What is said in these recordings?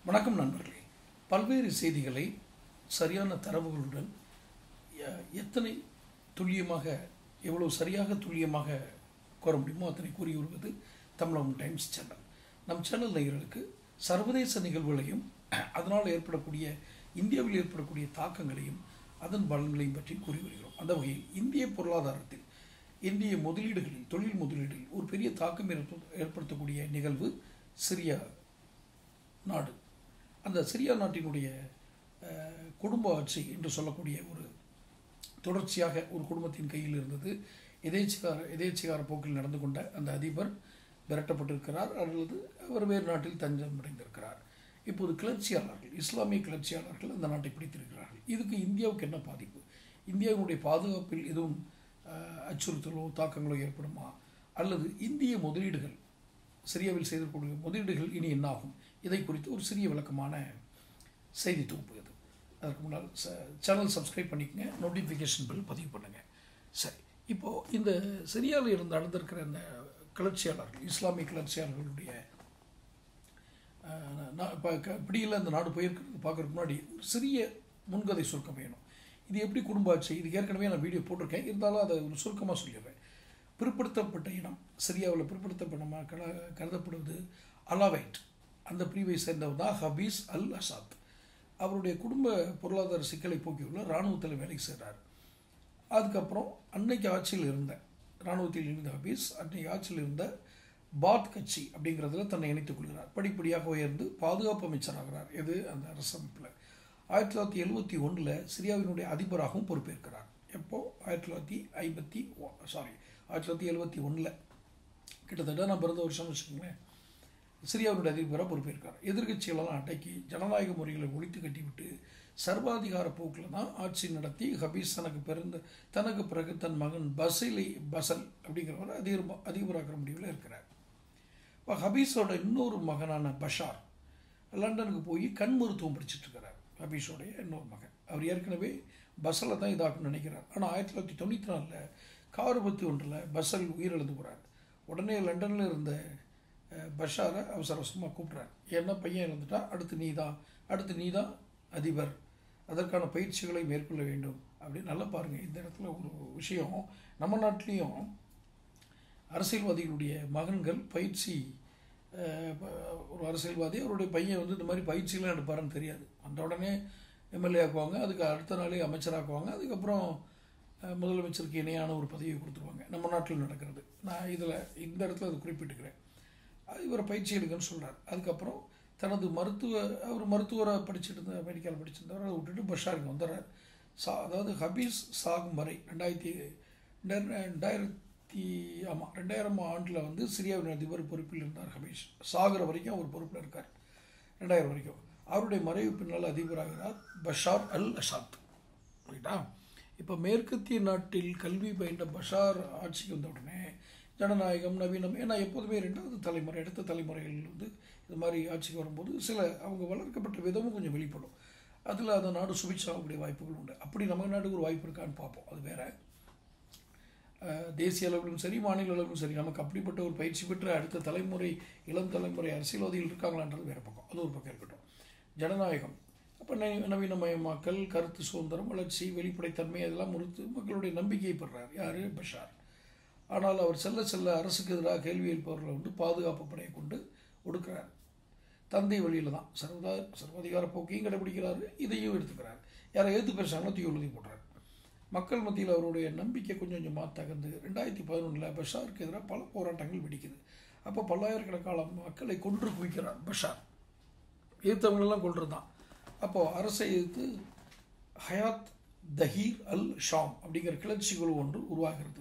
வணக்கம் நண்பர்களே. பல்வேறு செய்திகளை சரியான தரவுகளுடன் எத்தனை துல்லியமாக எவ்வளவு சரியாக துல்லியமாக கூற முடியுமோ அத்தனை கூறி வருவது தமிழகம் டைம்ஸ் சேனல். நம் சேனல் நேயர்களுக்கு சர்வதேச நிகழ்வுகளையும் அதனால் ஏற்படக்கூடிய இந்தியாவில் ஏற்படக்கூடிய தாக்கங்களையும் அதன் பலன்களையும் பற்றி கூறி வருகிறோம். அந்த வகையில் இந்திய பொருளாதாரத்தில் இந்திய முதலீடுகளில் தொழில் முதலீடுகளில் ஒரு பெரிய தாக்கம் ஏற்படுத்தக்கூடிய நிகழ்வு சிரியா நாடு. அந்த சிரியா நாட்டினுடைய குடும்ப ஆட்சி என்று சொல்லக்கூடிய ஒரு தொடர்ச்சியாக ஒரு குடும்பத்தின் கையில் இருந்தது. எதேச்சிகார போக்கில் நடந்து கொண்ட அந்த அதிபர் விரட்டப்பட்டிருக்கிறார் அல்லது அவர் வேறு நாட்டில் தஞ்சம் அடைந்திருக்கிறார். இப்போது கிளர்ச்சியாளர்கள், இஸ்லாமிய கிளர்ச்சியாளர்கள் அந்த நாட்டை பிடித்திருக்கிறார்கள். இதுக்கு இந்தியாவுக்கு என்ன பாதிப்பு? இந்தியாவினுடைய பாதுகாப்பில் எதுவும் அச்சுறுத்தலோ தாக்கங்களோ ஏற்படுமா? அல்லது இந்திய முதலீடுகள், சிரியாவில் செய்திருக்கக்கூடிய முதலீடுகள் இனி என்ன ஆகும்? இதை குறித்து ஒரு சிறிய விளக்கமான செய்தி தொகுப்பு இது. அதற்கு முன்னால் சேனல் சப்ஸ்கிரைப் பண்ணிக்கங்க, நோட்டிஃபிகேஷன் பில் பதிவு பண்ணுங்கள். சரி, இப்போது இந்த சிரியாவில் இருந்து நடந்திருக்கிற அந்த கிளர்ச்சியாளர்கள், இஸ்லாமிய கிளர்ச்சியாளர்களுடைய இப்போ இப்படியில் அந்த நாடு போயிருக்கிறது பார்க்குறதுக்கு முன்னாடி ஒரு சிறிய முன்கதை சுருக்கம் வேணும். இது எப்படி குடும்ப ஆட்சி, இது ஏற்கனவே நான் வீடியோ போட்டிருக்கேன், இருந்தாலும் அதை ஒரு சுருக்கமாக சொல்லிடுறேன். பிற்படுத்தப்பட்ட இனம், சிரியாவில் பிற்படுத்தப்பட்ட கருதப்படுவது அலாவைட். அந்த பிரிவை சேர்ந்தவர் தான் ஹபீஸ் அல் அசாத். அவருடைய குடும்ப பொருளாதார சிக்கலை போக்கியுள்ள இராணுவத்தில் வேலை செய்கிறார். அதுக்கப்புறம் அன்னைக்கு ஆட்சியில் இருந்த இராணுவத்தில் இருந்த ஹபீஸ் அன்னைக்கு ஆட்சியில் இருந்த பாத் கட்சி அப்படிங்கிறதுல தன்னை இணைத்துக் கொள்கிறார். படிப்படியாக உயர்ந்து பாதுகாப்பு அமைச்சராகிறார். எது அந்த அரசமைப்பில் 1971 சிரியாவினுடைய அதிபராகவும் பொறுப்பேற்கிறார். எப்போ? 1971 கிட்டத்தட்ட நான் பிறந்த வருஷம் வச்சுக்கோங்களேன். சிரியாவினுடைய அதிபராக பொறுப்பேற்கிறார். எதிர்கட்சிகளெல்லாம் அடக்கி ஜனநாயக முறைகளை ஒழித்து கட்டிவிட்டு சர்வாதிகார போக்கில் தான் ஆட்சி நடத்தி ஹபீஸ் தனக்கு பிறகு தன் மகன் பசல் அப்படிங்கிறவர் அதிபராகிற முடிவில் இருக்கிறார். இப்போ ஹபீஸோட இன்னொரு மகனான பஷார் லண்டனுக்கு போய் கண் மருத்துவம் படிச்சுட்டு இருக்கிறார். ஹபீஸோடைய இன்னொரு மகன் அவர் ஏற்கனவே பசலை தான் இதாக்குன்னு நினைக்கிறார். ஆனால் 1994 கார் 21 பசல் உயிரிழந்து போகிறார். உடனே லண்டனில் இருந்த பஷாரை அவசரமாக கூப்பிட்றார். ஏன்னா பையன் இறந்துட்டா அடுத்து நீ தான் அதிபர், அதற்கான பயிற்சிகளை மேற்கொள்ள வேண்டும் அப்படின்னு. நல்லா பாருங்கள், இந்த இடத்துல ஒரு விஷயம், நம்ம நாட்டிலையும் அரசியல்வாதிகளுடைய மகன்கள் பயிற்சி, ஒரு அரசியல்வாதி அவருடைய பையன் இந்த மாதிரி பயிற்சியெலாம் எடுப்பாருன்னு தெரியாது, அந்த உடனே எம்எல்ஏ ஆக்குவாங்க, அதுக்கு அடுத்த நாளே அமைச்சராக்குவாங்க, அதுக்கப்புறம் முதலமைச்சருக்கு இணையான ஒரு பதவியை கொடுத்துருவாங்க. நம்ம நாட்டில் நடக்கிறது. நான் இந்த இடத்துல அது குறிப்பிட்டுக்கிறேன். இவரை பயிற்சி எடுக்கன்னு சொல்கிறார். அதுக்கப்புறம் தனது அவர் மருத்துவராக படிச்சுட்டு இருந்த மெடிக்கல் படிச்சிருந்தவர் அதை விட்டுட்டு பஷாருக்கு வந்துடுறார். அதாவது ஹபீஸ் சாகும் வரை 2000 சிரியாவின் அதிபர் பொறுப்பில் இருந்தார். ஹபீஸ் சாகிற வரைக்கும் அவர் பொறுப்பில் இருக்கார். 2000 வரைக்கும். அவருடைய மறைவு பின்னால் அதிபராகிறார் பஷார் அல் அசாத். ரைட்டா? இப்போ மேற்கத்திய நாட்டில் கல்வி பயின்ற பஷார் ஆட்சிக்கு வந்த உடனே ஜனநாயகம், நவீனம், ஏன்னா எப்போதுமே அடுத்த தலைமுறைகள் இது மாதிரி ஆட்சிக்கு வரும்போது அவங்க வளர்க்கப்பட்ட விதமும் கொஞ்சம் வெளிப்படும். அதில் அந்த நாடு சுபிட்சாகக்கூடிய வாய்ப்புகள் உண்டு. அப்படி நம்ம நாட்டுக்கு ஒரு வாய்ப்பு இருக்கான்னு பார்ப்போம். அது வேற. தேசிய அளவிலும் சரி, மாநில அளவிலும் சரி, நமக்கு அப்படிப்பட்ட ஒரு பயிற்சி பெற்ற அடுத்த தலைமுறை, இளம் தலைமுறை அரசியல்வாதிகள் இருக்காங்களான்றது வேறு பக்கம். அது ஒரு பக்கம் இருக்கட்டும். ஜனநாயகம், அப்போ நவீனமயமாக்கல், கருத்து சுதந்திரம், வளர்ச்சி, வெளிப்படைத்தன்மை, அதெல்லாம் மக்களுடைய நம்பிக்கையை பெறுறார். யார்? பஷார். ஆனால் அவர் செல்ல அரசுக்கு எதிராக கேள்வி எழுப்பவர்களை பாதுகாப்பு படையை கொண்டு ஒடுக்கிறார். தந்தை வழியில் தான் சர்வாதிகார போக்கையும் கடைபிடிக்கிறாரு, இதையும் எடுத்துக்கிறார். யாரை எதிர்த்து பேசுகிறாங்களோ தூக்கி எழுதி போடுறார். மக்கள் மத்தியில் அவருடைய நம்பிக்கை கொஞ்சம் கொஞ்சமாக தகர்ந்து 2011 பஷாருக்கு எதிராக பல போராட்டங்கள் வெடிக்குது. அப்போ பல்லாயிரக்கணக்கான மக்களை கொன்று குவிக்கிறார் பஷார். எதிர்த்தவங்களெல்லாம் கொள்வது தான். அப்போது அரசை எதிர்த்து ஹயாத் தஹீர் அல் ஷாம் அப்படிங்கிற கிளர்ச்சி குழு ஒன்று உருவாகிறது.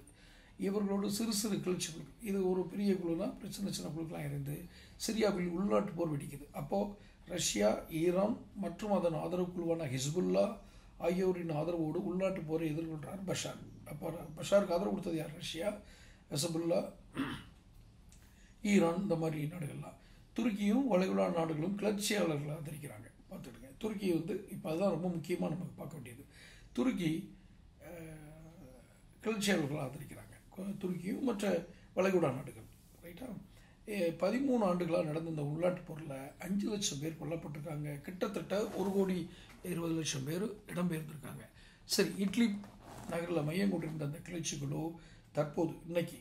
இவர்களோடு சிறு கிளர்ச்சிகள், இது ஒரு பெரிய குழுனா சின்ன குழுக்கெல்லாம் இருந்து சிரியாவில் உள்நாட்டு போர் வெடிக்குது. அப்போது ரஷ்யா, ஈரான் மற்றும் அதன் ஆதரவு குழுவான ஹிஸ்புல்லா ஆகியோரின் ஆதரவோடு உள்நாட்டு போரை எதிர்கொள்கிறார் பஷார். அப்போ பஷாருக்கு ஆதரவு கொடுத்தது யார்? ரஷ்யா, ஹிஸ்புல்லா, ஈரான், இந்த மாதிரி நாடுகள்லாம். துருக்கியும் வளைகுடா நாடுகளும் கிளர்ச்சியாளர்களை ஆதரிக்கிறாங்க. பார்த்துடுங்க. துருக்கி இப்போ அதுதான் ரொம்ப முக்கியமாக நமக்கு பார்க்க வேண்டியது. துருக்கி கிளர்ச்சியாளர்களை ஆதரிக்கிறாங்க. துருக்கியும் மற்ற வளைகுடா நாடுகள். ரைட்டா? 13 ஆண்டுகளாக நடந்த இந்த உள்நாட்டுப் போரில் 5 லட்சம் பேர் கொல்லப்பட்டிருக்காங்க. கிட்டத்தட்ட 1,20,00,000 பேர் இடம்பெயர்ந்திருக்காங்க. சரி, இட்லி நகரில் மையம் கொண்டிருந்த அந்த கிளர்ச்சிகளோ தற்போது இன்னைக்கு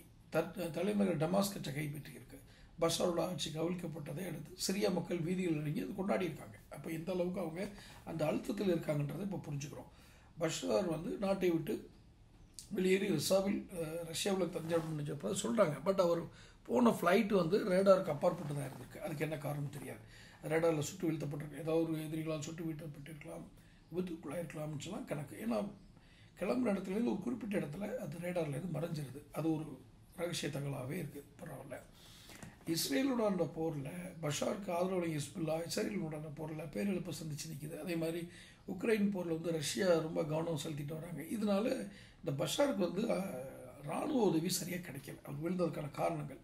தலைநகர் டமாஸ்கஸை கைப்பற்றியிருக்கு. பஷாரோட ஆட்சி கவிழ்க்கப்பட்டதை அடுத்து சிரியா மக்கள் வீதியில் இறங்கி அது கொண்டாடி இருக்காங்க. அப்போ எந்த அளவுக்கு அவங்க அந்த அழுத்தத்தில் இருக்காங்கன்றதை இப்போ புரிஞ்சுக்கிறோம். பஷார் நாட்டை விட்டு வெளியேறி ரஷ்யாவில் தஞ்சம் நினைச்சப்போ சொல்கிறாங்க. பட் அவர் போன ஃப்ளைட்டு ரேடாருக்கு அப்பாற்பட்டதாக இருந்திருக்கு. அதுக்கு என்ன காரணம் தெரியாது. ரேடாரில் சுட்டு வீழ்த்தப்பட்டிருக்கு. ஏதாவது ஒரு எதிரிகளால் சுட்டு வீழ்த்தப்பட்டிருக்கலாம், விபத்துக்குள்ளாயிருக்கலாம்னு சொன்னால் கணக்கு. ஏன்னா கிளம்புற இடத்துலேருந்து ஒரு குறிப்பிட்ட இடத்துல அது ரேடார்லேருந்து மறைஞ்சிருது. அது ஒரு ரகசிய தகவலாகவே இருக்குது. பரவாயில்ல. இஸ்ரேலுடான போரில் பஷாருக்கு ஆதரவு ஹிஸ்புல்லா இஸ்ரேலுடான போரில் பேரிழப்பை சந்தித்து நிற்கிது. அதே மாதிரி உக்ரைன் போரில் ரஷ்யா ரொம்ப கவனம் செலுத்திட்டு வராங்க. இதனால இந்த பஷாருக்கு இராணுவ உதவி சரியாக கிடைக்கல. அவர் விழுந்ததுக்கான காரணங்கள்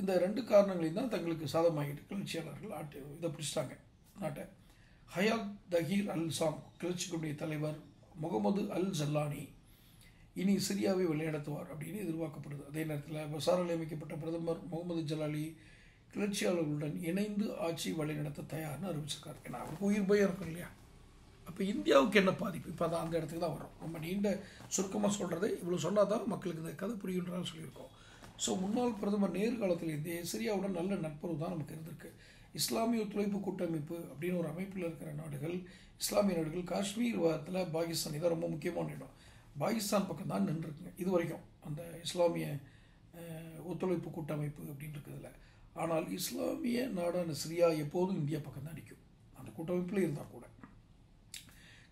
இந்த 2 காரணங்களையும் தான் தங்களுக்கு சாதகமாகிட்டு கிளர்ச்சியாளர்கள் இதை பிடிச்சிட்டாங்க நாட்டை. ஹயாத் தஹீர் அல் சாம் கிளர்ச்சிக்குடைய தலைவர் முகமது அல் ஜல்லானி இனி சிரியாவை வழிநடத்துவார் அப்படின்னு எதிர்பார்க்கப்படுது. அதே நேரத்தில் பசாரில் அமைக்கப்பட்ட பிரதமர் முகமது ஜலாலி கிளர்ச்சியாளர்களுடன் இணைந்து ஆட்சி வழிநடத்த தயார்னு அறிவிச்சிருக்காரு. ஏன்னா அவருக்கு உயிர் பயம் இருக்கும் இல்லையா. அப்போ இந்தியாவுக்கு என்ன பாதிப்பு? இப்போ தான் அந்த இடத்துக்கு தான் வரும். நம்ம நீண்ட சுருக்கமாக சொல்கிறதே இவ்வளோ சொன்னால் தான் மக்களுக்கு இந்த கதை புரியுன்றான்னு சொல்லியிருக்கோம். ஸோ முன்னாள் பிரதமர் நேரு காலத்திலேருந்தே சிரியாவுடன் நல்ல நட்புறவு தான் நமக்கு இருந்திருக்கு. இஸ்லாமிய ஒத்துழைப்பு கூட்டமைப்பு அப்படின்னு ஒரு அமைப்பில் இருக்கிற நாடுகள், இஸ்லாமிய நாடுகள் காஷ்மீர் விவகாரத்தில் பாகிஸ்தான் இதான் ரொம்ப முக்கியமான இடம். பாகிஸ்தான் பக்கம் தான் நின்றுருக்குங்க இது வரைக்கும் அந்த இஸ்லாமிய ஒத்துழைப்பு கூட்டமைப்பு அப்படின்னு இருக்கிறதுல. ஆனால் இஸ்லாமிய நாடான சிரியா எப்போதும் இந்தியா பக்கம் தான் நிற்கும். அந்த கூட்டமைப்பில் இருந்தால் கூட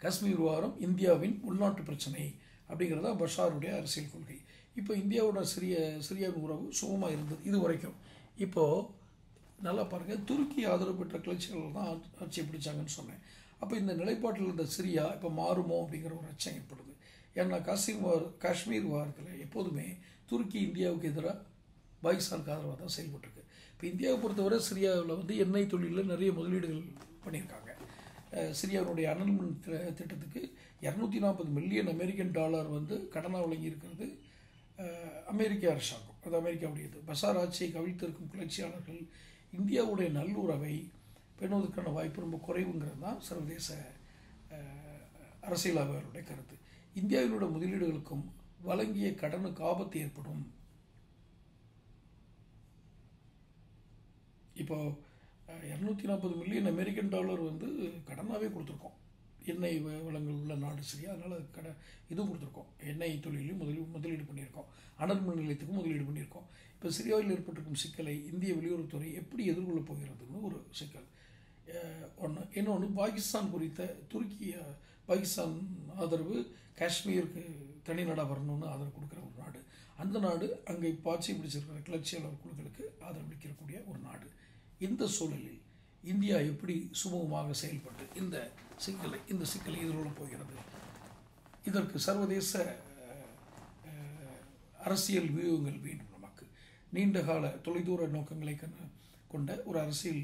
காஷ்மீர் விவகாரம் இந்தியாவின் உள்நாட்டு பிரச்சனை அப்படிங்கிறதா பஷாருடைய அரசியல் கொள்கை. இப்போ இந்தியாவோட சிரியாவின் உறவு சுகமாக இருந்தது இது வரைக்கும். இப்போது நல்லா பாருங்கள், துருக்கி ஆதரவு பெற்ற கிளர்ச்சிகள் தான் ஆட்சியை பிடிச்சாங்கன்னு சொன்னேன். அப்போ இந்த நிலைப்பாட்டில் இருந்த சிரியா இப்போ மாறுமோ அப்படிங்கிற ஒரு அச்சம் ஏற்படுது. ஏன்னா காஷ்மீர் விவகாரத்தில் எப்போதுமே துருக்கி இந்தியாவுக்கு எதிராக பாகிஸ்தானுக்கு ஆதரவாக தான் செயல்பட்டுருக்கு. இப்போ இந்தியாவை பொறுத்தவரை சிரியாவில் எண்ணெய் தொழிலில் நிறைய முதலீடுகள் பண்ணியிருக்காங்க. சிரியாவுடைய அனல் மின் திட்டத்துக்கு $240 மில்லியன் அமெரிக்கன் கடனாக வழங்கியிருக்கிறது அமெரிக்க அரசாங்கம். அது அமெரிக்காவுடையது. பஷார் ஆட்சியை கவிழ்த்திருக்கும் கிளர்ச்சியாளர்கள் இந்தியாவுடைய நல்லுறவை பெறுவதற்கான வாய்ப்பு ரொம்ப குறைவுங்கிறது தான் சர்வதேச அரசியலாளர்களுடைய கருத்து. இந்தியாவினுடைய முதலீடுகளுக்கும் வழங்கிய கடனுக்கு ஆபத்து ஏற்படும். இப்போ $240 மில்லியன் அமெரிக்கன் கடனாகவே கொடுத்துருக்கோம். எண்ணெய் வளங்கள் உள்ள நாடு சரியா, அதனால் இதுவும் கொடுத்துருக்கோம். எண்ணெய் தொழிலையும் முதலீடு பண்ணியிருக்கோம். அனல் மின் நிலையத்துக்கும் முதலீடு பண்ணியிருக்கோம். இப்போ சிரியாவில் ஏற்பட்டிருக்கும் சிக்கலை இந்திய வெளியுறவுத்துறை எப்படி எதிர்கொள்ளப் போகிறதுன்னு ஒரு சிக்கல் ஒன்று. இன்னொன்று, பாகிஸ்தான் குறித்த பாகிஸ்தான் ஆதரவு காஷ்மீருக்கு தனி நாடாக வரணும்னு ஆதரவு கொடுக்குற ஒரு நாடு. அந்த நாடு அங்கே ஆட்சி பிடிச்சிருக்கிற கிளர்ச்சியாளர் குழுக்களுக்கு ஆதரவளிக்கக்கூடிய ஒரு நாடு. இந்த சூழலில் இந்தியா எப்படி சுமூகமாக செயல்பட்டு இந்த சிக்கலை எதிர்கொள்ளப் போகிறது? இதற்கு சர்வதேச அரசியல் வியூகங்கள் வேண்டும். நமக்கு நீண்டகால தொலைதூர நோக்கங்களை கொண்ட ஒரு அரசியல்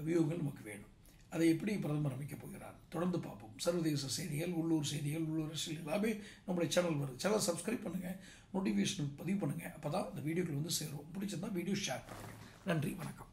வியூகங்கள் நமக்கு வேணும். அதை எப்படி பிரதமர் அமைக்கப் போகிறார்? தொடர்ந்து பார்ப்போம். சர்வதேச செய்திகள், உள்ளூர் செய்திகள், உள்ளூர் அரசியல் எல்லாமே நம்மளுடைய சேனல் வருது. சேனல் சப்ஸ்கிரைப் பண்ணுங்கள், நோட்டிஃபிகேஷன் பதிவு பண்ணுங்கள். அப்போ தான் இந்த வீடியோக்கள் சேரும். பிடிச்சிருந்தால் வீடியோ ஷேர் பண்ணுங்கள். நன்றி, வணக்கம்.